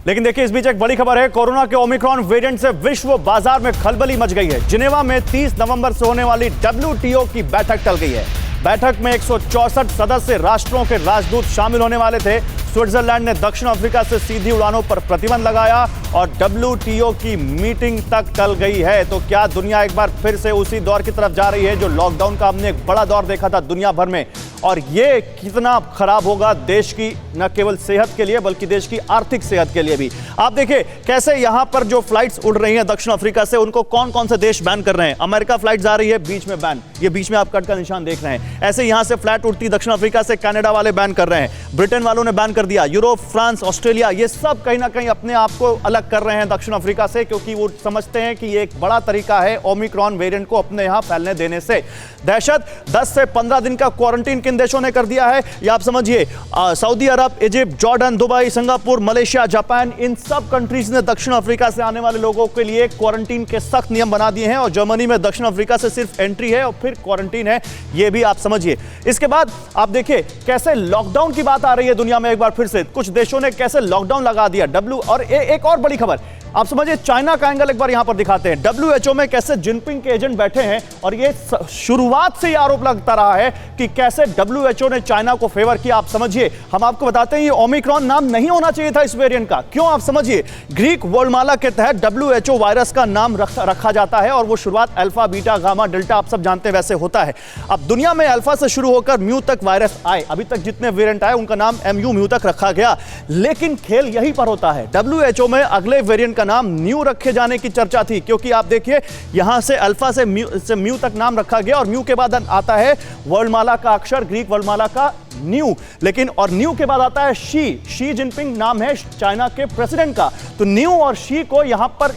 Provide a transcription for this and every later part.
लेकिन देखिए इस बीच एक बड़ी खबर है। कोरोना के ओमिक्रॉन वेरिएंट से विश्व बाजार में खलबली मच गई है। जिनेवा में 30 नवंबर से होने वाली WTO की बैठक टल गई है। बैठक में 164 सदस्य राष्ट्रों के राजदूत शामिल होने वाले थे। स्विट्जरलैंड ने दक्षिण अफ्रीका से सीधी उड़ानों पर प्रतिबंध लगाया और WTO की मीटिंग तक टल गई है। तो क्या दुनिया एक बार फिर से उसी दौर की तरफ जा रही है जो लॉकडाउन का हमने एक बड़ा दौर देखा था दुनिया भर में, और ये कितना खराब होगा देश की न केवल सेहत के लिए बल्कि देश की आर्थिक सेहत के लिए भी। आप देखिए कैसे यहां पर जो फ्लाइट्स उड़ रही हैं दक्षिण अफ्रीका से, उनको कौन कौन से देश बैन कर रहे हैं। अमेरिका फ्लाइट जा रही है, बीच में बैन, ये बीच में आप कट का निशान देख रहे हैं। ऐसे यहां से फ्लाइट उड़ती दक्षिण अफ्रीका से कनाडा वाले बैन कर रहे हैं, ब्रिटेन वालों ने बैन कर दिया, यूरोप, फ्रांस, ऑस्ट्रेलिया, ये सब कहीं ना कहीं अपने आप को अलग कर रहे हैं दक्षिण अफ्रीका से, क्योंकि वो समझते हैं कि ये एक बड़ा तरीका है ओमिक्रॉन वेरिएंट को अपने यहां फैलने देने से। दहशत, 10 से 15 दिन का क्वारंटीन किन देशों ने कर दिया है ये आप समझिए। Saudi Arab, Egypt, Jordan, Dubai, Singapore, Malaysia, Japan, इन सब कंट्रीज ने दक्षिण अफ्रीका से आने वाले लोगों के लिए क्वारंटीन के सख्त नियम बना दिए हैं, और जर्मनी में दक्षिण अफ्रीका से सिर्फ एंट्री है और फिर क्वारंटीन है, ये भी आप समझिए। इसके बाद आप देखिए कैसे लॉकडाउन की बात आ रही है दुनिया में एक बार फिर से। कुछ देशों ने कैसे लॉकडाउन लगा दिया। और एक और बड़ी खबर आप समझिए, चाइना का एंगल एक बार यहां पर दिखाते हैं। WHO में कैसे जिनपिंग के एजेंट बैठे हैं, और ये शुरुआत से ही आरोप लगता रहा है कि कैसे WHO ने चाइना को फेवर किया। आप समझिए, हम आपको बताते हैं ये ओमिक्रॉन नाम नहीं होना चाहिए था इस वेरिएंट का। क्यों, आप समझिए। ग्रीक वर्णमाला के तहत WHO वायरस का नाम रखा जाता है, और वो शुरुआत अल्फा, बीटा, गामा, डेल्टा आप सब जानते हैं वैसे होता है। अब दुनिया में अल्फा से शुरू होकर म्यू तक वायरस आए, अभी तक जितने वेरिएंट आए उनका नाम MU म्यू तक रखा गया। लेकिन खेल यहीं पर होता है। WHO में अगले वेरिएंट का नाम न्यू रखे जाने की चर्चा थी, क्योंकि आप देखिए यहां से अल्फा से म्यू तक नाम रखा गया, और म्यू के बाद आता है वर्णमाला का अक्षर, ग्रीक वर्णमाला का न्यू। लेकिन और न्यू के बाद आता है शी जिनपिंग नाम है चाइना के प्रेसिडेंट का। तो न्यू और शी को यहां पर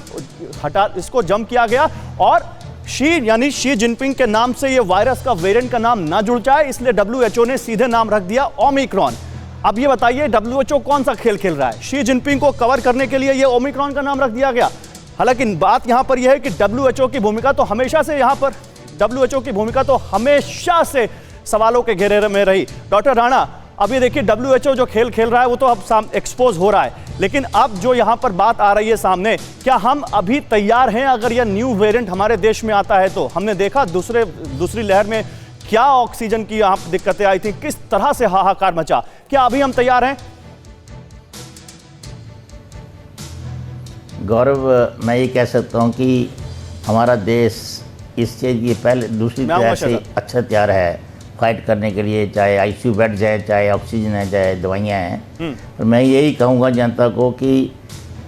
इसको जम किया गया, और यानी शी जिनपिंग के नाम से ये वायरस का वेरिएंट का नाम ना जुड़ जाए, इसलिए WHO ने सीधे नाम रख दिया ओमिक्रॉन। अब ये बताइए WHO कौन सा खेल खेल रहा है। शी जिनपिंग को कवर करने के लिए ये ओमिक्रॉन का नाम रख दिया गया। हालांकि बात यहां पर यह है कि WHO की भूमिका तो हमेशा से सवालों के घेरे में रही। डॉक्टर राणा, अब ये देखिए WHO जो खेल खेल रहा है वो तो अब एक्सपोज हो रहा है, लेकिन अब जो यहां पर बात आ रही है सामने, क्या हम अभी तैयार हैं अगर यह न्यू वेरिएंट हमारे देश में आता है तो? हमने देखा दूसरी लहर में क्या ऑक्सीजन की यहां दिक्कतें आई थी, किस तरह से हाहाकार मचा। क्या अभी हम तैयार हैं? गौरव, मैं ये कह सकता हूं कि हमारा देश इस चीज़ की दूसरी तरह से अच्छा तैयार है फाइट करने के लिए, चाहे ICU बेड है, चाहे ऑक्सीजन है, चाहे दवाइयाँ हैं। और मैं यही कहूँगा जनता को कि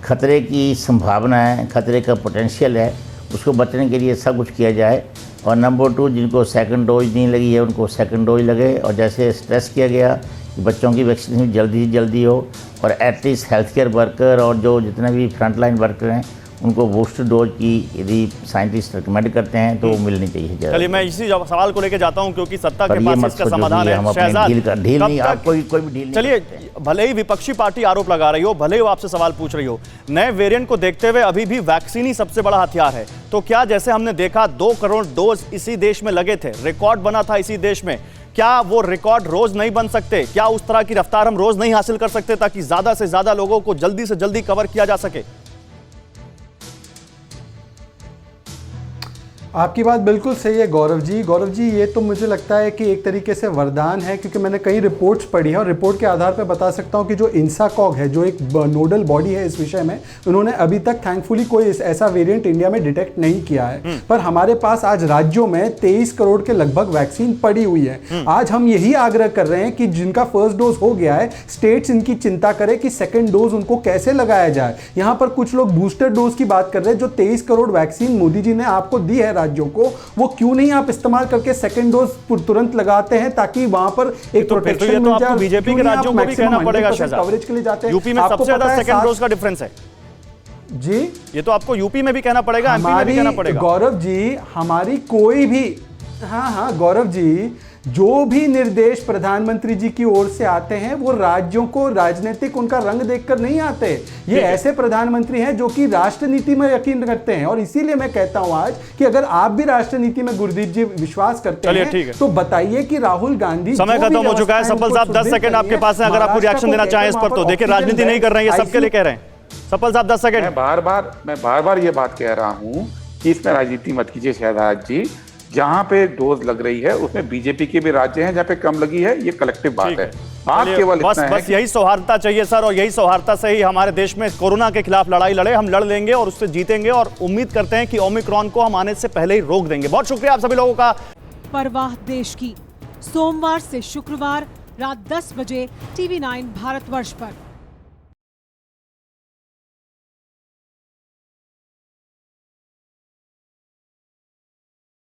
खतरे की संभावना है, खतरे का पोटेंशियल है, उसको बचने के लिए सब कुछ किया जाए। और नंबर 2, जिनको सेकंड डोज नहीं लगी है उनको सेकंड डोज लगे, और जैसे स्ट्रेस किया गया कि बच्चों की वैक्सीनेशन जल्दी से जल्दी हो, और एटलीस्ट हेल्थ केयर वर्कर और जो जितने भी फ्रंट लाइन वर्कर हैं उनको बूस्टर डोज की यदि साइंटिस्ट रिकमेंड करते हैं तो वो मिलनी चाहिए। चलिए मैं इसी सवाल को लेकर जाता हूं, क्योंकि सत्ता के पास इसका समाधान है। ढील नहीं, आप कोई भी ढील नहीं। चलिए, भले ही विपक्षी पार्टी आरोप लगा रही हो, भले ही वो आपसे सवाल पूछ रही हो, नए वेरिएंट को देखते हुए अभी भी वैक्सीन ही सबसे बड़ा हथियार है। तो क्या जैसे हमने देखा 2 करोड़ डोज इसी देश में लगे थे, रिकॉर्ड बना था इसी देश में, क्या वो रिकॉर्ड रोज नहीं बन सकते? क्या उस तरह की रफ्तार हम रोज नहीं हासिल कर सकते ताकि ज्यादा से ज्यादा लोगों को जल्दी से जल्दी कवर किया जा सके? आपकी बात बिल्कुल सही है गौरव जी, ये तो मुझे लगता है कि एक तरीके से वरदान है, क्योंकि मैंने कई रिपोर्ट्स पढ़ी हैं और रिपोर्ट के आधार पर बता सकता हूं कि जो इंसाकॉग है, जो एक नोडल बॉडी है इस विषय में, उन्होंने अभी तक थैंकफुली कोई ऐसा वेरिएंट इंडिया में डिटेक्ट नहीं किया है। पर हमारे पास आज राज्यों में 23 करोड़ के लगभग वैक्सीन पड़ी हुई है। आज हम यही आग्रह कर रहे हैं कि जिनका फर्स्ट डोज हो गया है, स्टेट्स इनकी चिंता करें कि सेकेंड डोज उनको कैसे लगाया जाए। यहाँ पर कुछ लोग बूस्टर डोज की बात कर रहे हैं। जो 23 करोड़ वैक्सीन मोदी जी ने आपको दी है राज्यों को, वो क्यों नहीं आप इस्तेमाल करके सेकंड डोज तुरंत लगाते हैं ताकि वहां पर एक प्रोटेक्शन मिल जाए। बीजेपी के राज्यों को भी कहना पड़ेगा कवरेज के लिए जाते हैं। यूपी में सबसे ज्यादा सेकंड डोज का डिफरेंस है जी, ये तो आपको यूपी में भी कहना पड़ेगा, एमपी में भी कहना पड़ेगा। गौरव जी, हमारी कोई भी हाँ गौरव जी, जो भी निर्देश प्रधानमंत्री जी की ओर से आते हैं वो राज्यों को राजनीतिक उनका रंग देखकर नहीं आते। ये ऐसे प्रधानमंत्री हैं जो कि राष्ट्र नीति में यकीन करते हैं, और इसीलिए मैं कहता हूं आज कि अगर आप भी राष्ट्र नीति में गुरदीप जी विश्वास करते हैं तो बताइए कि राहुल गांधी। समय खत्म हो चुका है। सफल साहब 10 सेकंड आपके पास है, अगर आपको रिएक्शन देना चाहें इस पर तो। देखिए, राजनीति नहीं कर रहे हैं, ये सबके लिए कह रहे हैं। सफल साहब 10 सेकंड। मैं बार बार ये बात कह रहा हूँ कि इसमें राजनीति मत कीजिए शहजाद जी। जहां पे डोज लग रही है उसमें बीजेपी के भी राज्य हैं जहां पे कम लगी है, ये कलेक्टिव बात है। बात केवल बस इतना है बस यही सौहार्दता चाहिए सर, और यही सौहार्दता से ही हमारे देश में कोरोना के खिलाफ लड़ाई लड़े, हम लड़ लेंगे और उससे जीतेंगे, और उम्मीद करते हैं कि ओमिक्रॉन को हम आने से पहले ही रोक देंगे। बहुत शुक्रिया आप सभी लोगों का। परवाह देश की, सोमवार से शुक्रवार रात 10 बजे TV9 भारतवर्ष पर।